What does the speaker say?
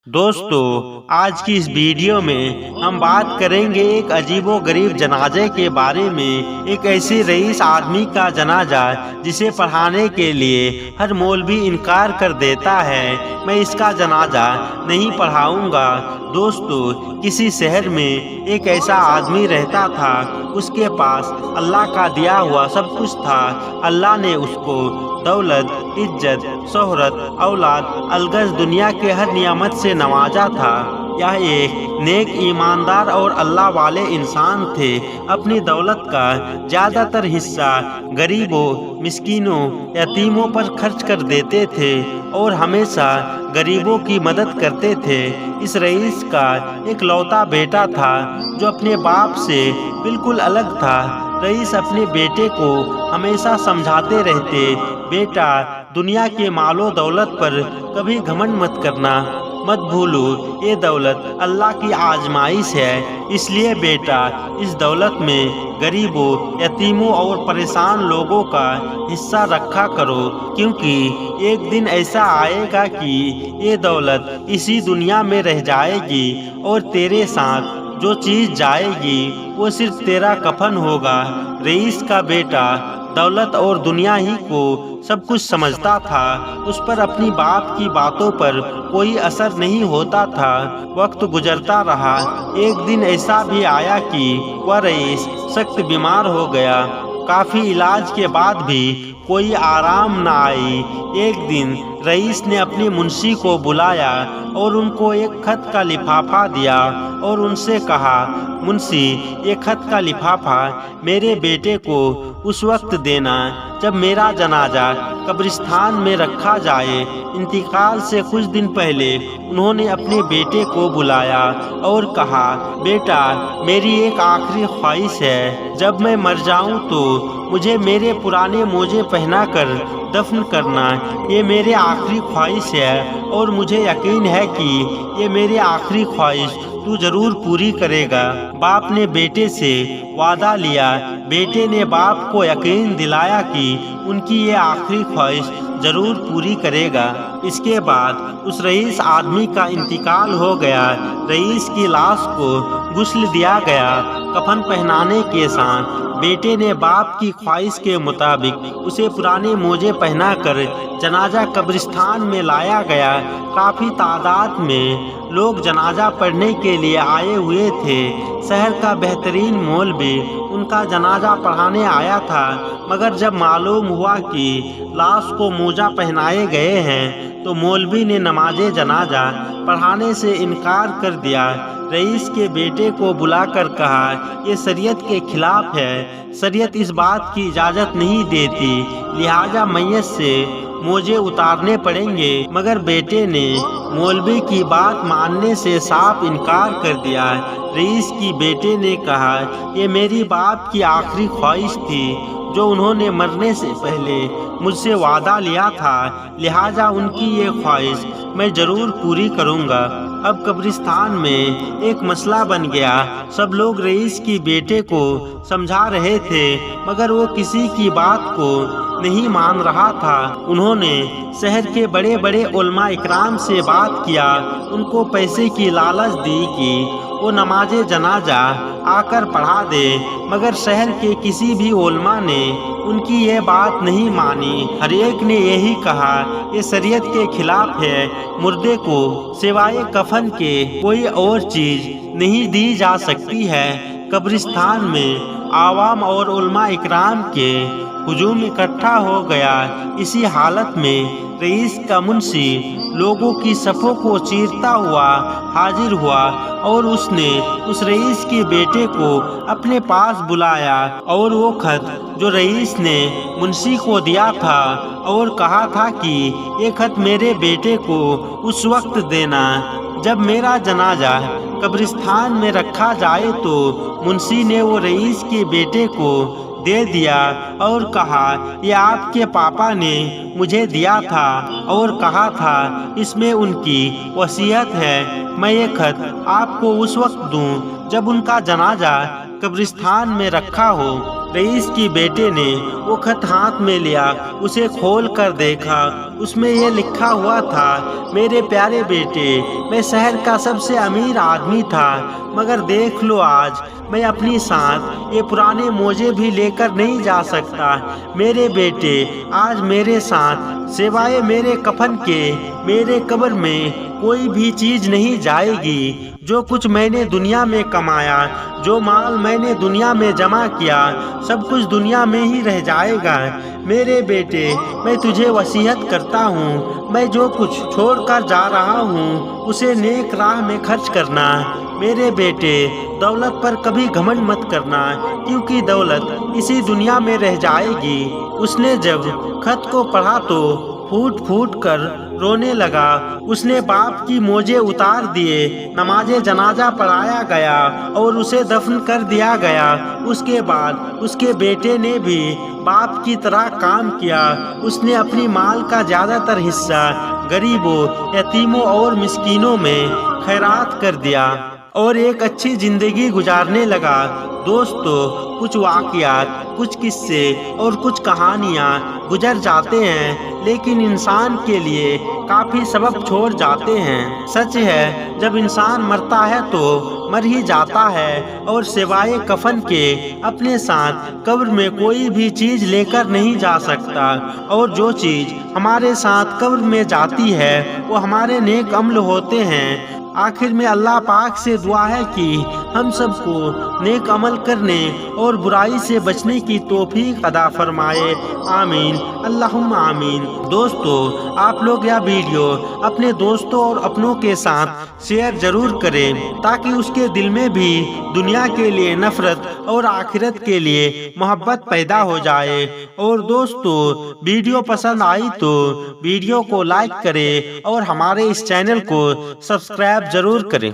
दोस्तों, आज की इस वीडियो में हम बात करेंगे एक अजीबो गरीब जनाजे के बारे में। एक ऐसे रईस आदमी का जनाजा जिसे पढ़ाने के लिए हर मौलवी इनकार कर देता है। मैं इसका जनाजा नहीं पढ़ाऊंगा। दोस्तों, किसी शहर में एक ऐसा आदमी रहता था। उसके पास अल्लाह का दिया हुआ सब कुछ था। अल्लाह ने उसको दौलत, इज्जत, शोहरत, औलाद, अलगज दुनिया के हर नियामत से नवाजा था। यह एक नेक, ईमानदार और अल्लाह वाले इंसान थे। अपनी दौलत का ज़्यादातर हिस्सा गरीबों, मिस्कीनों, यतीमों पर खर्च कर देते थे और हमेशा गरीबों की मदद करते थे। इस रईस का एक लौता बेटा था जो अपने बाप से बिल्कुल अलग था। रईस अपने बेटे को हमेशा समझाते रहते, बेटा, दुनिया के मालो दौलत पर कभी घमंड मत करना। मत भूलो, ये दौलत अल्लाह की आजमाइश है। इसलिए बेटा, इस दौलत में गरीबों, यतीमों और परेशान लोगों का हिस्सा रखा करो, क्योंकि एक दिन ऐसा आएगा कि ये दौलत इसी दुनिया में रह जाएगी और तेरे साथ जो चीज़ जाएगी वो सिर्फ तेरा कफन होगा। रईस का बेटा दौलत और दुनिया ही को सब कुछ समझता था। उस पर अपनी बाप की बातों पर कोई असर नहीं होता था। वक्त गुजरता रहा। एक दिन ऐसा भी आया कि वह रईस सख्त बीमार हो गया। काफ़ी इलाज के बाद भी कोई आराम न आई। एक दिन रईस ने अपने मुंशी को बुलाया और उनको एक खत का लिफाफा दिया और उनसे कहा, मुंशी, ये खत का लिफाफा मेरे बेटे को उस वक्त देना जब मेरा जनाजा कब्रिस्तान में रखा जाए। इंतकाल से कुछ दिन पहले उन्होंने अपने बेटे को बुलाया और कहा, बेटा, मेरी एक आखिरी ख्वाहिश है। जब मैं मर जाऊं तो मुझे मेरे पुराने मोजे पहनाकर दफन करना। ये मेरे आखिरी ख्वाहिश है और मुझे यकीन है कि ये मेरी आखिरी ख्वाहिश तू जरूर पूरी करेगा। बाप ने बेटे से वादा लिया। बेटे ने बाप को यकीन दिलाया कि उनकी ये आखिरी ख्वाहिश जरूर पूरी करेगा। इसके बाद उस रईस आदमी का इंतकाल हो गया। रईस की लाश को गुस्ल दिया गया। कफन पहनाने के साथ बेटे ने बाप की ख्वाहिश के मुताबिक उसे पुराने मोजे पहनाकर जनाजा कब्रिस्तान में लाया गया। काफ़ी तादाद में लोग जनाजा पढ़ने के लिए आए हुए थे। शहर का बेहतरीन मौलवी उनका जनाजा पढ़ाने आया था, मगर जब मालूम हुआ कि लाश को मोजा पहनाए गए हैं तो मौलवी ने नमाजे जनाजा पढ़ाने से इनकार कर दिया। रईस के बेटे को बुलाकर कहा, ये शरीयत के खिलाफ है। शरीयत इस बात की इजाज़त नहीं देती, लिहाजा मैयत से मोजे उतारने पड़ेंगे। मगर बेटे ने मौलवी की बात मानने से साफ इनकार कर दिया। रईस की बेटे ने कहा, ये मेरी बाप की आखिरी ख्वाहिश थी जो उन्होंने मरने से पहले मुझसे वादा लिया था, लिहाजा उनकी ये ख्वाहिश मैं ज़रूर पूरी करूँगा। अब कब्रिस्तान में एक मसला बन गया। सब लोग रईस की बेटे को समझा रहे थे, मगर वो किसी की बात को नहीं मान रहा था। उन्होंने शहर के बड़े बड़े उलमा इकराम से बात किया। उनको पैसे की लालच दी कि वो नमाजे जनाजा आकर पढ़ा दे, मगर शहर के किसी भी उलमा ने उनकी ये बात नहीं मानी। हर एक ने यही कहा, ये शरीयत के खिलाफ है। मुर्दे को सिवाय कफन के कोई और चीज़ नहीं दी जा सकती है। कब्रिस्तान में आवाम और उलमा इकराम के हुजूम इकट्ठा हो गया। इसी हालत में रईस का मुंशी लोगों की सफ़ों को चीरता हुआ हाजिर हुआ और उसने उस रईस के बेटे को अपने पास बुलाया और वो खत जो रईस ने मुंशी को दिया था और कहा था कि ये खत मेरे बेटे को उस वक्त देना जब मेरा जनाजा कब्रिस्तान में रखा जाए। तो मुंशी ने वो रईस के बेटे को दे दिया और कहा, ये आपके पापा ने मुझे दिया था और कहा था इसमें उनकी वसीयत है। मैं ये खत आपको उस वक्त दूं जब उनका जनाजा कब्रिस्तान में रखा हो। रईस की बेटे ने वो खत हाथ में लिया, उसे खोल कर देखा। उसमें यह लिखा हुआ था, मेरे प्यारे बेटे, मैं शहर का सबसे अमीर आदमी था, मगर देख लो आज मैं अपनी साथ ये पुराने मोजे भी लेकर नहीं जा सकता। मेरे बेटे, आज मेरे साथ सिवाय मेरे कफन के मेरे कब्र में कोई भी चीज नहीं जाएगी। जो कुछ मैंने दुनिया में कमाया, जो माल मैंने दुनिया में जमा किया, सब कुछ दुनिया में ही रह जाएगा। मेरे बेटे, मैं तुझे वसीयत करता हूँ, मैं जो कुछ छोड़कर जा रहा हूँ उसे नेक राह में खर्च करना। मेरे बेटे, दौलत पर कभी घमंड मत करना, क्योंकि दौलत इसी दुनिया में रह जाएगी। उसने जब खत को पढ़ा तो फूट फूट कर रोने लगा। उसने बाप की मोजे उतार दिए, नमाज़े जनाजा पढ़ाया गया और उसे दफन कर दिया गया। उसके बाद उसके बेटे ने भी बाप की तरह काम किया। उसने अपनी माल का ज़्यादातर हिस्सा गरीबों, यतीमों और मिस्कीनों में खैरात कर दिया और एक अच्छी जिंदगी गुजारने लगा। दोस्तों, कुछ वाक़यात, कुछ किस्से और कुछ कहानियाँ गुजर जाते हैं, लेकिन इंसान के लिए काफ़ी सबक छोड़ जाते हैं। सच है, जब इंसान मरता है तो मर ही जाता है और सिवाय कफन के अपने साथ कब्र में कोई भी चीज़ लेकर नहीं जा सकता। और जो चीज़ हमारे साथ कब्र में जाती है वो हमारे नेक अमल होते हैं। आखिर में अल्लाह पाक से दुआ है कि हम सबको नेक अमल करने और बुराई से बचने की तौफीक अता फरमाए। आमीन, अल्लाहुम्मा आमीन। दोस्तों, आप लोग यह वीडियो अपने दोस्तों और अपनों के साथ शेयर जरूर करें, ताकि उसके दिल में भी दुनिया के लिए नफरत और आखिरत के लिए मोहब्बत पैदा हो जाए। और दोस्तों, वीडियो पसंद आई तो वीडियो को लाइक करें और हमारे इस चैनल को सब्सक्राइब जरूर करें।